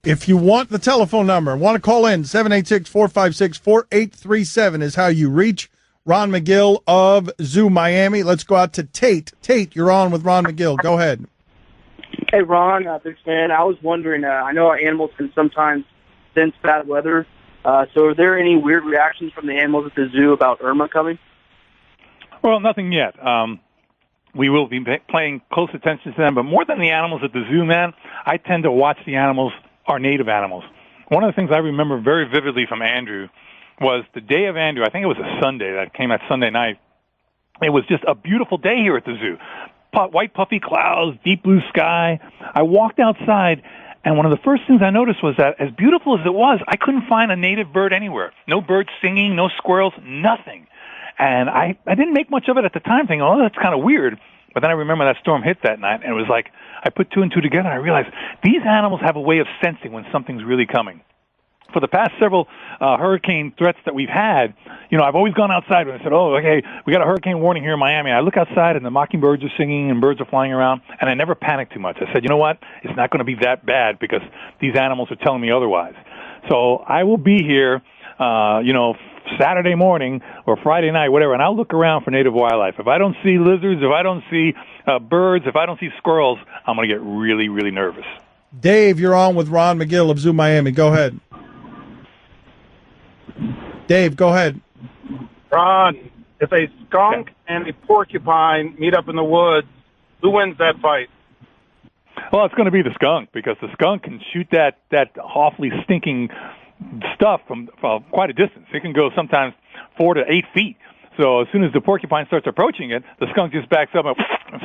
If you want the telephone number, want to call in, 786-456-4837 is how you reach Ron Magill of Zoo Miami. Let's go out to Tate. Tate, you're on with Ron Magill. Go ahead. Hey, Ron, big fan. I was wondering, I know our animals can sometimes sense bad weather. So are there any weird reactions from the animals at the zoo about Irma coming? Well, nothing yet. We will be paying close attention to them, but more than the animals at the zoo, man, I tend to watch the animals, our native animals. One of the things I remember very vividly from Andrew was the day of Andrew. I think it was a Sunday that came that Sunday night. It was just a beautiful day here at the zoo. White puffy clouds, deep blue sky. I walked outside, and one of the first things I noticed was that as beautiful as it was, I couldn't find a native bird anywhere. No birds singing, no squirrels, nothing. And I didn't make much of it at the time, thinking, oh, that's kind of weird. But then I remember that storm hit that night, and it was like I put two and two together, and I realized these animals have a way of sensing when something's really coming. For the past several hurricane threats that we've had, I've always gone outside and I said, oh, okay, we got a hurricane warning here in Miami. I look outside and the mockingbirds are singing and birds are flying around, and I never panicked too much. I said, you know what? It's not going to be that bad because these animals are telling me otherwise. So I will be here, Saturday morning or Friday night, whatever, and I'll look around for native wildlife. If I don't see lizards, if I don't see birds, if I don't see squirrels, I'm going to get really, really nervous. Dave, you're on with Ron Magill of Zoo Miami. Go ahead. Dave, go ahead. Ron, if a skunk and a porcupine meet up in the woods, who wins that fight? Well, it's going to be the skunk because the skunk can shoot that awfully stinking stuff from quite a distance. It can go sometimes 4 to 8 feet. So as soon as the porcupine starts approaching it, the skunk just backs up and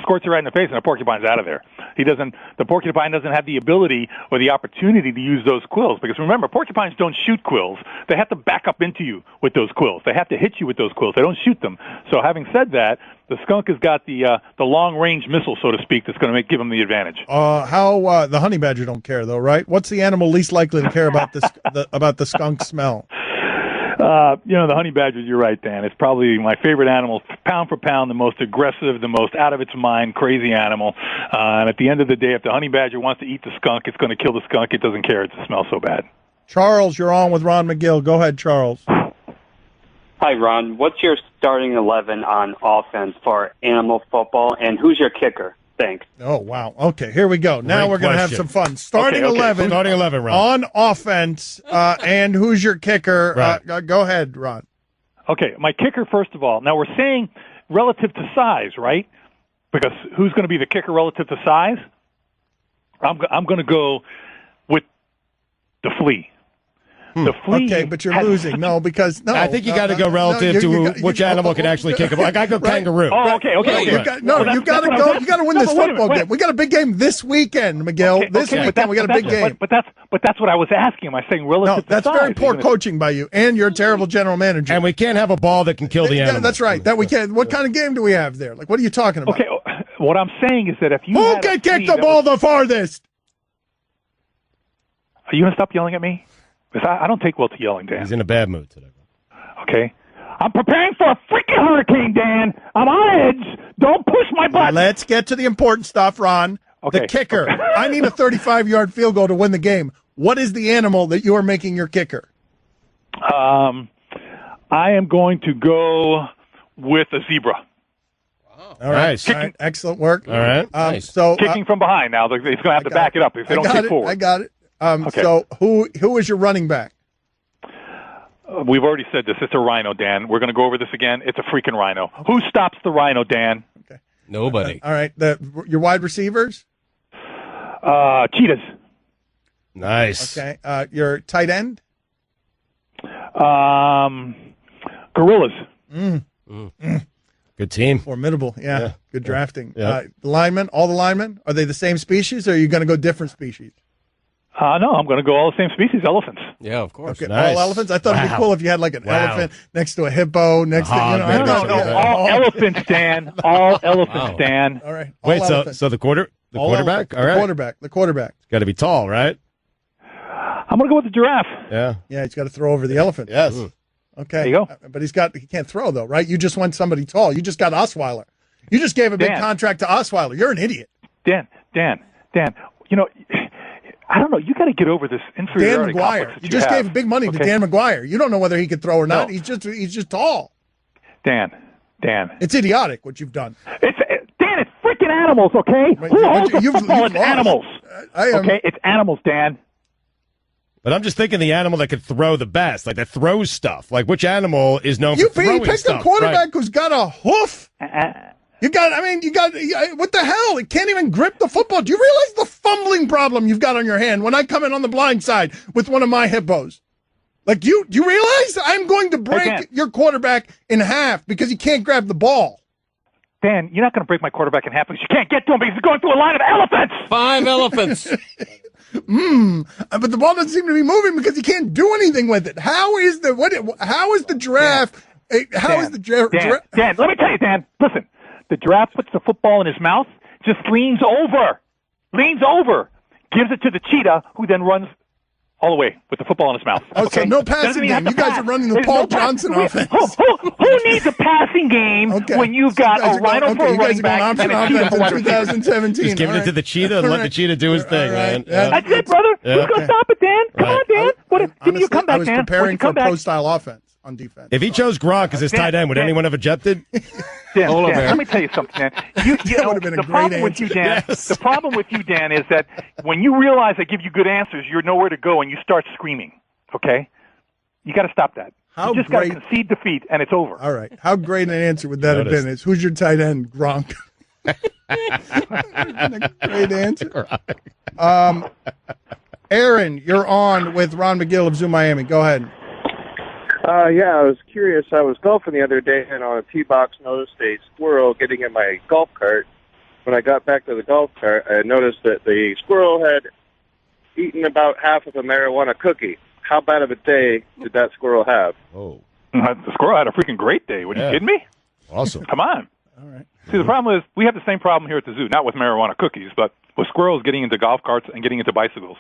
squirts it right in the face, and the porcupine's out of there. The porcupine doesn't have the ability or the opportunity to use those quills, because remember, porcupines don't shoot quills. They have to back up into you with those quills. They have to hit you with those quills. They don't shoot them. So having said that, the skunk has got the long-range missile, so to speak, that's going to give him the advantage. The honey badger don't care, though, right? What's the animal least likely to care about about the skunk smell? The honey badger, you're right, Dan. It's probably my favorite animal, pound for pound, the most aggressive, the most out of its mind, crazy animal. And at the end of the day, if the honey badger wants to eat the skunk, it's going to kill the skunk. It doesn't care. It smells so bad. Charles, you're on with Ron Magill. Go ahead, Charles. Hi, Ron. What's your starting 11 on offense for animal football, and who's your kicker? Thanks. Oh, wow. Okay, here we go. Now we're going to have some fun. Starting 11. Starting 11, Ron. On offense, and who's your kicker? Right. Go ahead, Ron. Okay, my kicker, first of all. Now, we're saying relative to size, right? Because who's going to be the kicker relative to size? I'm going to go with the flea. The flea. Okay, but you're losing. No, because I think you got to go relative to which animal can actually kick a ball. I got to go kangaroo. Oh, okay. You got to go. You got to win this football game. We got a big game this weekend, Magill. This weekend we got a big game. But that's what I was asking. Am I saying relative to size? That's very poor coaching by you, and you're a terrible general manager. And we can't have a ball that can kill the animal. That's right. That we can. What kind of game do we have there? Like, what are you talking about? Okay, what I'm saying is that if you who can kick the ball the farthest? Are you going to stop yelling at me? Because I don't take well to yelling, Dan. He's in a bad mood today. Okay. I'm preparing for a freaking hurricane, Dan. I'm on edge. Don't push my button. Let's get to the important stuff, Ron. Okay. The kicker. Okay. I need a 35-yard field goal to win the game. What is the animal that you are making your kicker? I am going to go with a zebra. Wow. All right. All right. Excellent work. All right. Nice. So kicking from behind now. He's going to have to back it up if they don't kick forward. I got it. Okay. So who is your running back? We've already said this. It's a rhino, Dan. We're going to go over this again. It's a freaking rhino. Okay. Who stops the rhino, Dan? Okay. Nobody. All right. Your wide receivers? Cheetahs. Nice. Okay. Your tight end? Gorillas. Good team. Formidable. Yeah. Good drafting. Yeah. Linemen, all the linemen, are they the same species, or are you going to go different species? No, I'm going to go all the same species, elephants. Yeah, of course. Okay, nice. all elephants? I thought it'd be cool if you had like an elephant next to a hippo, next to, No, all elephants, Dan. All elephants, Dan. All right. Wait, so the quarterback? All right. The quarterback. It's got to be tall, right? I'm going to go with the giraffe. Yeah. Yeah, he's got to throw over the elephant. Yes. Okay. There you go. But he can't throw, though, right? You just want somebody tall. You just got Osweiler. You just gave a big contract to Osweiler. You're an idiot. Dan, I don't know. You got to get over this inferiority Dan complex McGuire. that You just have. gave big money to Okay? Dan McGuire. You don't know whether he could throw or not. No. He's just tall. Dan. It's idiotic what you've done. Dan, it's freaking animals, okay? But Who owns the you've football? It's lost. animals. Okay, it's animals, Dan. But I'm just thinking the animal that could throw the best, like that throws stuff. Like which animal is known for throwing picked stuff? a quarterback Right. who's got a hoof. You got what the hell? It can't even grip the football. Do you realize the fumbling problem you've got on your hand when I come in on the blind side with one of my hippos? Like, do you realize I'm going to break your quarterback in half because he can't grab the ball? Dan, you're not going to break my quarterback in half because you can't get to him because he's going through a line of elephants. 5 elephants. But the ball doesn't seem to be moving because he can't do anything with it. How is the giraffe? Dan, let me tell you, Dan. Listen, the giraffe puts the football in his mouth, just leans over, gives it to the cheetah, who then runs all the way with the football in his mouth. Oh, okay? so no passing game. You guys are running the Paul Johnson offense. Who needs a passing game when you've got a rhino for a running back and a cheetah for wide receiver? 2017. Just give it to the cheetah and let the cheetah do his thing, man. Yeah. That's it, brother. Who's going to stop it, Dan? Come on, Dan. Give me your comeback, Dan. I was preparing for a pro-style offense on defense. If he chose Gronk as his tight end, would anyone have objected? Dan, let me tell you something, Dan. That would have been a great answer. The problem with you, Dan, is that when you realize I give you good answers, you're nowhere to go and you start screaming. Okay? You got to stop that. You just got to concede defeat and it's over. All right. How great an answer would that have been? Who's your tight end? Gronk. Great answer. Aaron, you're on with Ron McGill of Zoo Miami. Go ahead. Yeah, I was curious. I was golfing the other day, and on a tee box noticed a squirrel getting in my golf cart. When I got back to the golf cart, I noticed that the squirrel had eaten about half of a marijuana cookie. How bad of a day did that squirrel have? Oh, the squirrel had a freaking great day. What, are you kidding me? Awesome. Come on. All right. See, the problem is we have the same problem here at the zoo, not with marijuana cookies, but with squirrels getting into golf carts and getting into bicycles.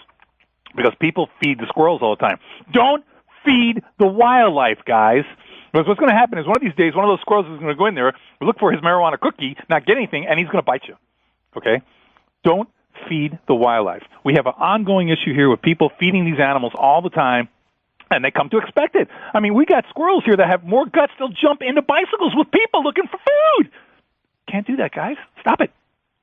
Because people feed the squirrels all the time. Don't feed the wildlife, guys. Because what's going to happen is one of these days, one of those squirrels is going to go in there, look for his marijuana cookie, not get anything, and he's going to bite you. Okay? Don't feed the wildlife. We have an ongoing issue here with people feeding these animals all the time, and they come to expect it. I mean, we got squirrels here that have more guts. They'll jump into bicycles with people looking for food. Can't do that, guys. Stop it.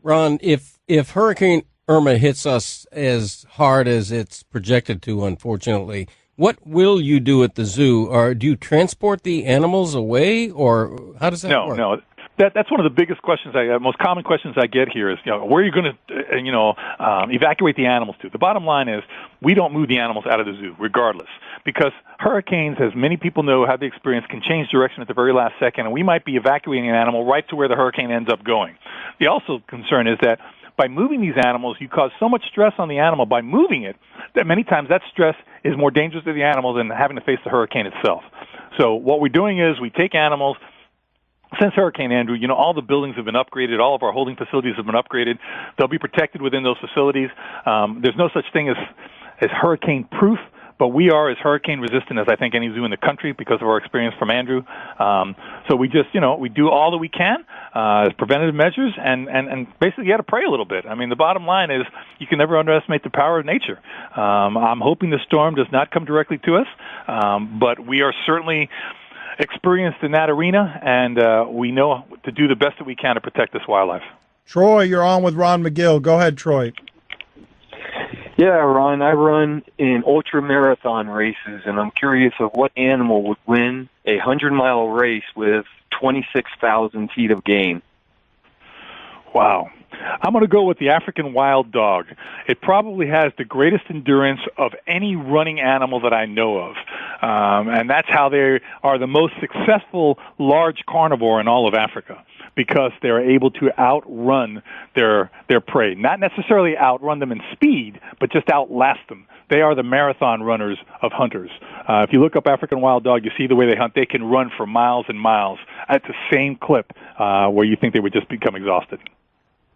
Ron, if Hurricane Irma hits us as hard as it's projected to, unfortunately, what will you do at the zoo? Or do you transport the animals away, or how does that work? No. That's one of the biggest questions, most common questions I get here is, where are you going to, evacuate the animals to? The bottom line is we don't move the animals out of the zoo, regardless, because hurricanes, as many people know, have the experience, can change direction at the very last second, and we might be evacuating an animal right to where the hurricane ends up going. The also concern is that by moving these animals, you cause so much stress on the animal by moving it that many times that stress is more dangerous to the animal than having to face the hurricane itself. So what we're doing is we take animals. Since Hurricane Andrew, all the buildings have been upgraded. All of our holding facilities have been upgraded. They'll be protected within those facilities. There's no such thing as hurricane-proof, but we are as hurricane-resistant as I think any zoo in the country because of our experience from Andrew. So we just, we do all that we can as preventative measures, and basically you got to pray a little bit. I mean, the bottom line is you can never underestimate the power of nature. I'm hoping the storm does not come directly to us, but we are certainly experienced in that arena, and we know to do the best that we can to protect this wildlife. Troy, you're on with Ron McGill. Go ahead, Troy. Yeah, Ron, I run in ultra-marathon races, and I'm curious of what animal would win a 100-mile race with 26,000 feet of game. Wow. I'm going to go with the African wild dog. It probably has the greatest endurance of any running animal that I know of. And that's how they are the most successful large carnivore in all of Africa, because they're able to outrun their prey. Not necessarily outrun them in speed, but just outlast them. They are the marathon runners of hunters. If you look up African wild dog, you see the way they hunt. They can run for miles and miles at the same clip where you think they would just become exhausted.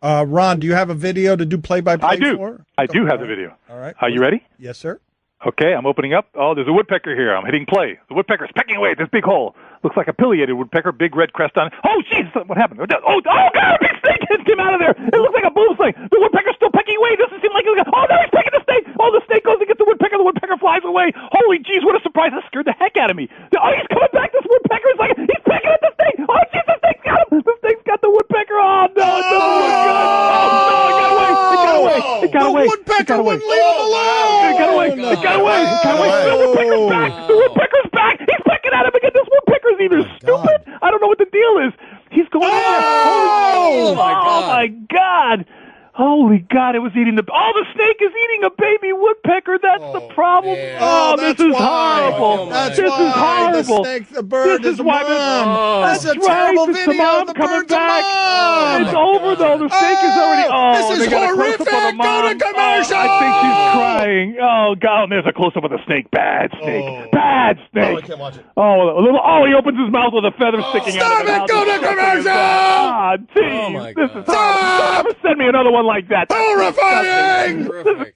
Ron, do you have a video to do play-by-play I do. for? I do have the video. All right. Are you ready? Yes, sir. Okay, I'm opening up. Oh, there's a woodpecker here. I'm hitting play. The woodpecker's pecking away at this big hole. Looks like a pileated woodpecker, big red crest on it. Oh, jeez, what happened? Oh, God, big snake head came out of there. It looks like a boomslang. The woodpecker's still pecking away. It doesn't seem like he's oh, now he's pecking the snake. Oh, the snake goes to get the woodpecker. The woodpecker flies away. Holy jeez, what a surprise. That scared the heck out of me. Oh, he's coming back. This woodpecker is like, he's pecking at the snake. Oh, jeez, the snake's got him. The snake's got the woodpecker. Oh, no, it doesn't look good. Oh, no, it got away. It got away. It got away. The woodpecker wouldn't leave him alone. It got away. It got away. It got away. The woodpecker's back. The woodpecker's back. He's pecking at him again. This woodpecker's either stupid. I don't know what the deal is. He's going in there. Oh, my God. Oh, my God. Holy God, it was eating the snake is eating a baby woodpecker. That's the problem. Man. Oh, this that's is why. horrible. That's this why is horrible. The snake, the bird this is is why mom. That's a right. terrible This is the video. mom The coming bird's a back. mom. It's over, though. The snake is already... Oh, this is they got a horrific. close-up of the mom. Go to commercial. I think she's crying. Oh, God, and there's a close-up of the snake. Bad snake. Bad snake. I can't watch it. Oh, he opens his mouth with a feather sticking out of it. Stop it. Go to commercial. God, Oh, my this is God. horrible. Don't ever send me another one like that. Horrifying. Terrific.